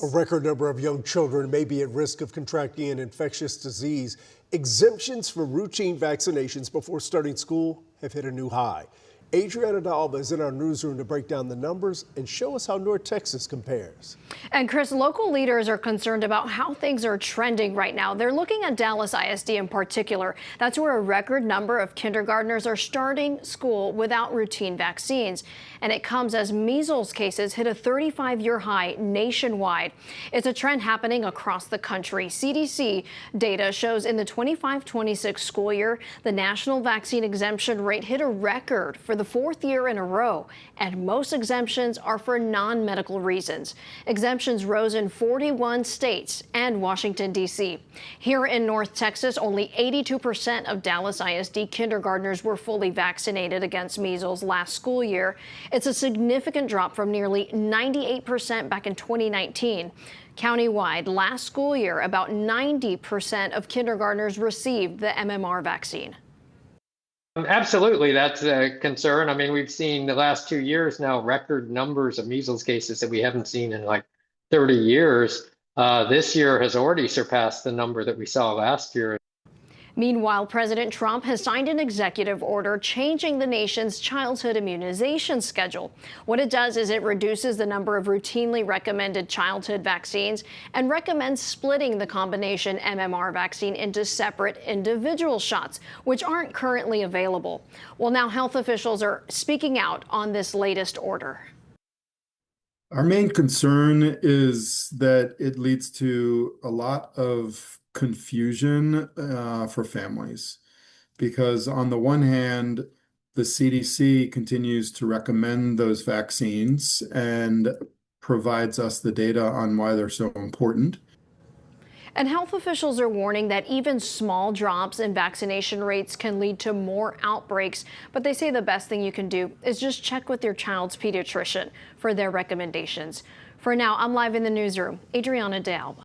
A record number of young children may be at risk of contracting an infectious disease. Exemptions for routine vaccinations before starting school have hit a new high. Adriana D'Alba is in our newsroom to break down the numbers and show us how North Texas compares. And Chris, local leaders are concerned about how things are trending right now. They're looking at Dallas ISD in particular. That's where a record number of kindergartners are starting school without routine vaccines. And it comes as measles cases hit a 35-year high nationwide. It's a trend happening across the country. CDC data shows in the 25-26 school year, the national vaccine exemption rate hit a record for the fourth year in a row, and most exemptions are for non-medical reasons. Exemptions rose in 41 states and Washington, D.C. Here in North Texas, only 82% of Dallas ISD kindergartners were fully vaccinated against measles last school year. It's a significant drop from nearly 98% back in 2019. Countywide, last school year, about 90% of kindergartners received the MMR vaccine. Absolutely, that's a concern. I mean, we've seen the last 2 years now record numbers of measles cases that we haven't seen in like 30 years. This year has already surpassed the number that we saw last year. Meanwhile, President Trump has signed an executive order changing the nation's childhood immunization schedule. What it does is it reduces the number of routinely recommended childhood vaccines and recommends splitting the combination MMR vaccine into separate individual shots, which aren't currently available. Well, now health officials are speaking out on this latest order. Our main concern is that it leads to a lot of confusion for families, because on the one hand, the CDC continues to recommend those vaccines and provides us the data on why they're so important. And health officials are warning that even small drops in vaccination rates can lead to more outbreaks. But they say the best thing you can do is just check with your child's pediatrician for their recommendations. For now, I'm live in the newsroom. Adriana D'Alba.